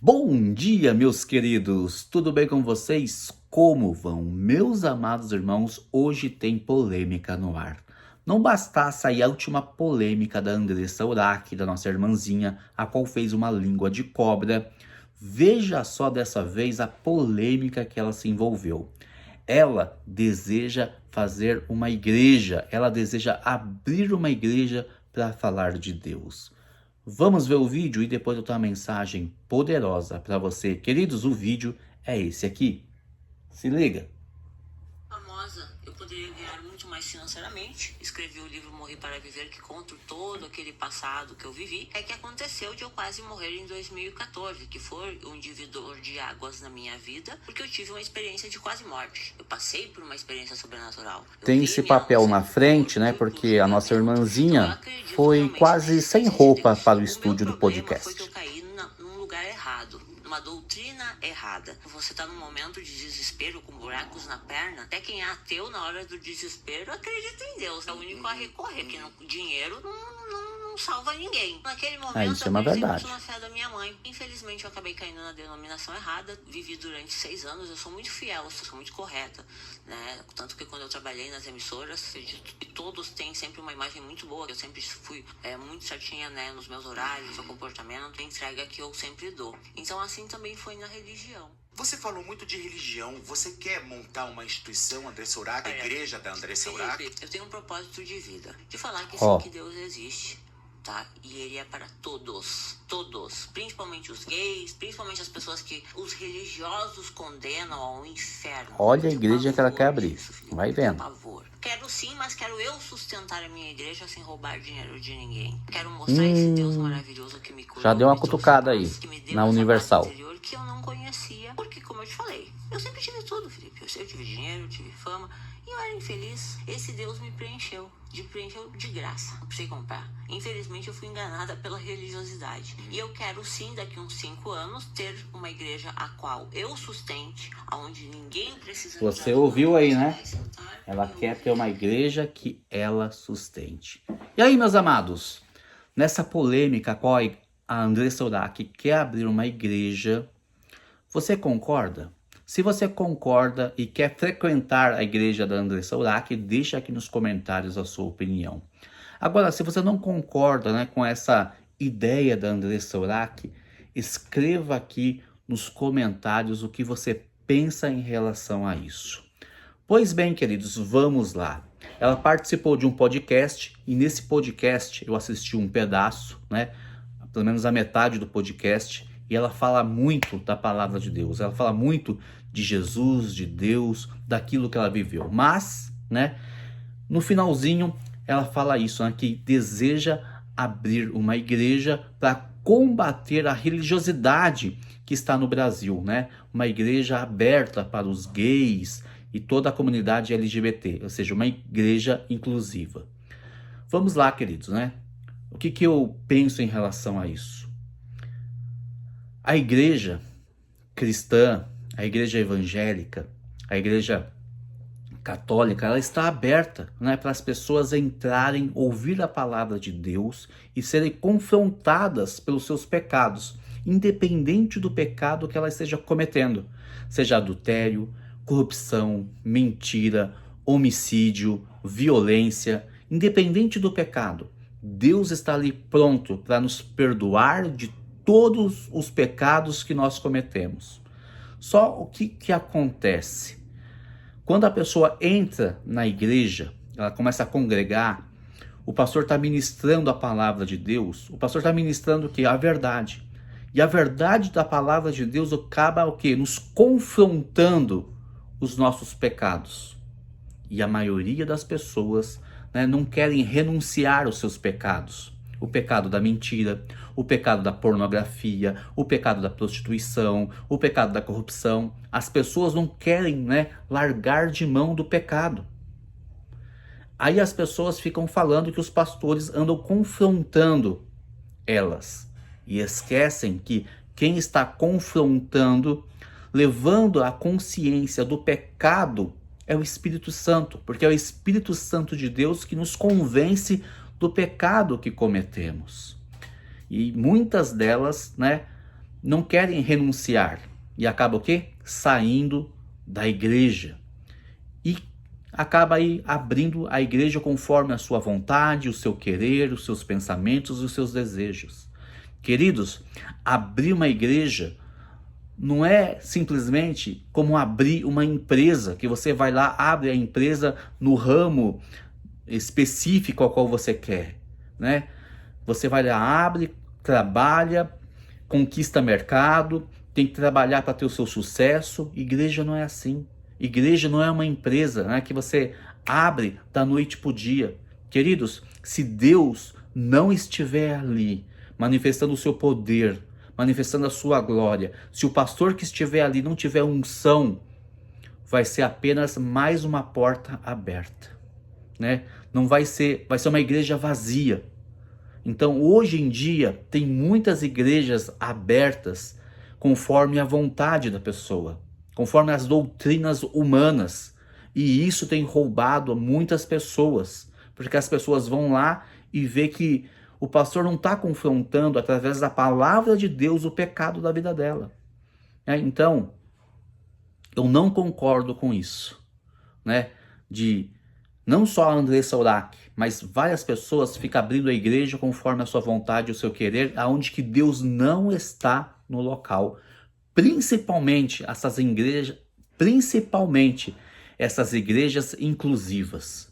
Bom dia, meus queridos! Tudo bem com vocês? Como vão? Meus amados irmãos, hoje tem polêmica no ar. Não bastasse aí a última polêmica da Andressa Urach, da nossa irmãzinha, a qual fez uma língua de cobra. Veja só dessa vez a polêmica que ela se envolveu. Ela deseja fazer uma igreja, ela deseja abrir uma igreja para falar de Deus. Vamos ver o vídeo e depois eu tenho uma mensagem poderosa para você. Queridos, o vídeo é esse aqui. Se liga. Famosa, eu poderia ganhar muito mais financeiramente. Escrevi o livro Morrer para Viver, que conta todo aquele passado que eu vivi. É que aconteceu de eu quase morrer em 2014, que foi um divisor de águas na minha vida, porque eu tive uma experiência de quase morte. Eu passei por uma experiência sobrenatural. Tem esse papel na frente, né? Porque a nossa irmãzinha foi quase sem roupa para o estúdio do podcast. Foi que eu caí num lugar errado, numa doutrina errada. Você tá num momento de desespero com buracos na perna. Até quem é ateu na hora do desespero acredita em Deus. É o único a recorrer, que dinheiro não salva ninguém. Naquele momento Isso é uma verdade. Eu na fé da minha mãe. Infelizmente eu acabei caindo na denominação errada. Vivi durante 6 anos. Eu sou muito fiel, eu sou muito correta, né? Tanto que quando eu trabalhei nas emissoras, acredito que todos têm sempre uma imagem muito boa. Eu sempre fui muito certinha, né, nos meus horários, no meu comportamento, a entrega que eu sempre dou. Então assim também foi na religião. Você falou muito de religião. Você quer montar uma instituição, Andressa Urach, a igreja da Andressa Urach? Eu tenho um propósito de vida, de falar que sim, que Deus existe, tá? E ele é para todos, principalmente os gays, principalmente as pessoas que os religiosos condenam ao inferno. Olha a igreja que ela quer abrir, vai vendo. Quero sim, mas quero eu sustentar a minha igreja sem roubar dinheiro de ninguém. Quero mostrar esse Deus maravilhoso que me curou. Já deu uma cutucada aí, na Universal. Que eu não conhecia, porque como eu te falei, eu sempre tive tudo, Felipe. Eu tive dinheiro, eu tive fama, e eu era infeliz. Esse Deus me preencheu de graça, não precisei comprar. Infelizmente eu fui enganada pela religiosidade. E eu quero sim, daqui uns 5 anos, ter uma igreja a qual eu sustente, onde ninguém precisa... Você ouviu aí, né? Ela quer ter uma igreja que ela sustente. E aí, meus amados, nessa polêmica, qual a Andressa Urach quer abrir uma igreja, você concorda? Se você concorda e quer frequentar a igreja da Andressa Urach, deixa aqui nos comentários a sua opinião. Agora, se você não concorda, né, com essa ideia da Andressa Urach, escreva aqui nos comentários o que você pensa em relação a isso. Pois bem, queridos, vamos lá. Ela participou de um podcast e nesse podcast eu assisti um pedaço, né, pelo menos a metade do podcast, e ela fala muito da palavra de Deus, ela fala muito de Jesus, de Deus, daquilo que ela viveu. Mas, né, no finalzinho, ela fala isso, né, que deseja abrir uma igreja para combater a religiosidade que está no Brasil, né? Uma igreja aberta para os gays e toda a comunidade LGBT, ou seja, uma igreja inclusiva. Vamos lá, queridos, né? O que eu penso em relação a isso? A igreja cristã, a igreja evangélica, a igreja católica, ela está aberta, né, para as pessoas entrarem, ouvir a palavra de Deus e serem confrontadas pelos seus pecados, independente do pecado que ela esteja cometendo, seja adultério, corrupção, mentira, homicídio, violência, independente do pecado. Deus está ali pronto para nos perdoar de todos os pecados que nós cometemos. Só o que acontece? Quando a pessoa entra na igreja, ela começa a congregar, o pastor está ministrando a palavra de Deus, o pastor está ministrando o quê? A verdade. E a verdade da palavra de Deus acaba o quê? Nos confrontando os nossos pecados. E a maioria das pessoas, né, não querem renunciar aos seus pecados. O pecado da mentira, o pecado da pornografia, o pecado da prostituição, o pecado da corrupção. As pessoas não querem, né, largar de mão do pecado. Aí as pessoas ficam falando que os pastores andam confrontando elas. E esquecem que quem está confrontando, levando a consciência do pecado, é o Espírito Santo. Porque é o Espírito Santo de Deus que nos convence do pecado que cometemos. E muitas delas, né, não querem renunciar e acaba o quê? Saindo da igreja. E acaba aí abrindo a igreja conforme a sua vontade, o seu querer, os seus pensamentos e os seus desejos. Queridos, abrir uma igreja não é simplesmente como abrir uma empresa, que você vai lá, abre a empresa no ramo específico ao qual você quer, né? Você vai lá, abre, trabalha, conquista mercado, tem que trabalhar para ter o seu sucesso. Igreja não é assim. Igreja não é uma empresa, né, que você abre da noite para o dia. Queridos, se Deus não estiver ali, manifestando o seu poder, manifestando a sua glória, se o pastor que estiver ali não tiver unção, vai ser apenas mais uma porta aberta, né? Não vai ser uma igreja vazia. Então, hoje em dia, tem muitas igrejas abertas conforme a vontade da pessoa, conforme as doutrinas humanas. E isso tem roubado muitas pessoas, porque as pessoas vão lá e vê que o pastor não está confrontando através da palavra de Deus o pecado da vida dela. Então, eu não concordo com isso, né? De não só a Andressa Urach, mas várias pessoas ficam abrindo a igreja conforme a sua vontade, o seu querer, aonde que Deus não está no local. Principalmente essas igrejas inclusivas,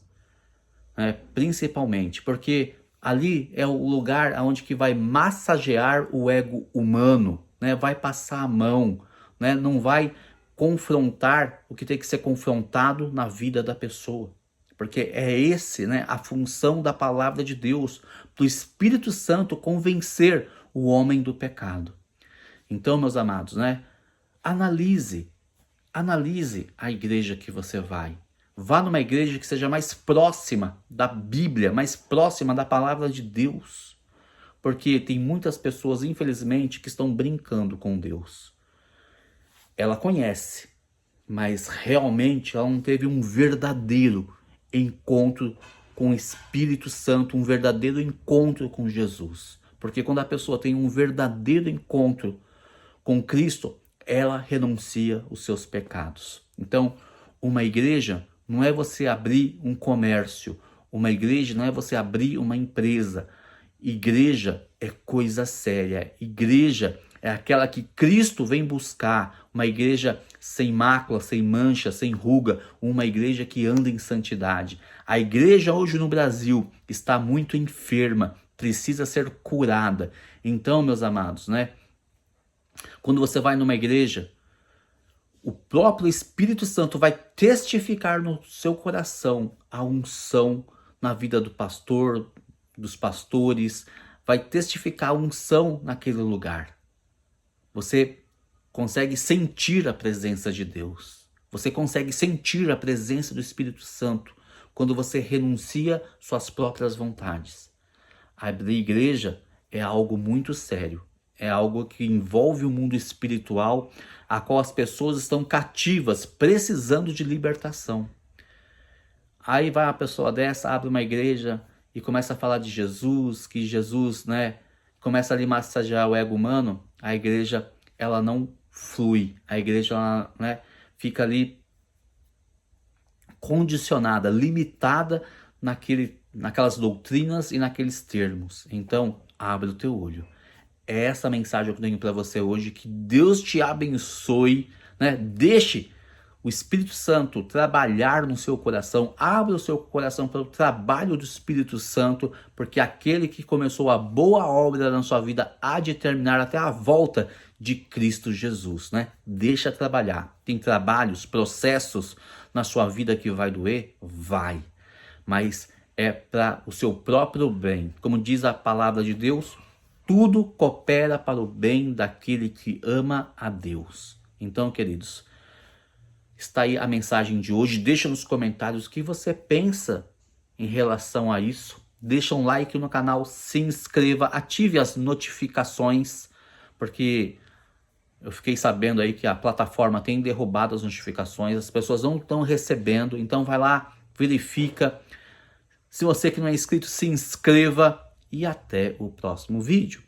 né? Principalmente, porque ali é o lugar onde que vai massagear o ego humano, né? Vai passar a mão, né? Não vai confrontar o que tem que ser confrontado na vida da pessoa. Porque é esse, né, a função da palavra de Deus, do Espírito Santo convencer o homem do pecado. Então, meus amados, né, analise a igreja que você vai. Vá numa igreja que seja mais próxima da Bíblia, mais próxima da palavra de Deus. Porque tem muitas pessoas, infelizmente, que estão brincando com Deus. Ela conhece, mas realmente ela não teve um verdadeiro encontro com o Espírito Santo, um verdadeiro encontro com Jesus. Porque quando a pessoa tem um verdadeiro encontro com Cristo, ela renuncia os seus pecados. Então, uma igreja não é você abrir um comércio, uma igreja não é você abrir uma empresa. Igreja é coisa séria. Igreja é aquela que Cristo vem buscar, uma igreja sem mácula, sem mancha, sem ruga, uma igreja que anda em santidade. A igreja hoje no Brasil está muito enferma, precisa ser curada. Então, meus amados, né? Quando você vai numa igreja, o próprio Espírito Santo vai testificar no seu coração a unção na vida do pastor, dos pastores, vai testificar a unção naquele lugar. Você consegue sentir a presença de Deus. Você consegue sentir a presença do Espírito Santo quando você renuncia suas próprias vontades. Abrir igreja é algo muito sério. É algo que envolve o mundo espiritual, a qual as pessoas estão cativas, precisando de libertação. Aí vai uma pessoa dessa, abre uma igreja e começa a falar de Jesus, que Jesus, né, começa ali a massagear o ego humano. A igreja, ela não flui. A igreja, ela, né, fica ali condicionada, limitada naquelas doutrinas e naqueles termos. Então, abre o teu olho. É essa mensagem que eu tenho para você hoje. Que Deus te abençoe, né? Deixe o Espírito Santo trabalhar no seu coração. Abra o seu coração para o trabalho do Espírito Santo, porque aquele que começou a boa obra na sua vida há de terminar até a volta de Cristo Jesus, né? Deixa trabalhar. Tem trabalhos, processos na sua vida que vai doer? Vai. Mas é para o seu próprio bem. Como diz a palavra de Deus, tudo coopera para o bem daquele que ama a Deus. Então, queridos, está aí a mensagem de hoje. Deixa nos comentários o que você pensa em relação a isso. Deixa um like no canal, se inscreva, ative as notificações, porque eu fiquei sabendo aí que a plataforma tem derrubado as notificações, as pessoas não estão recebendo, então vai lá, verifica. Se você que não é inscrito, se inscreva e até o próximo vídeo.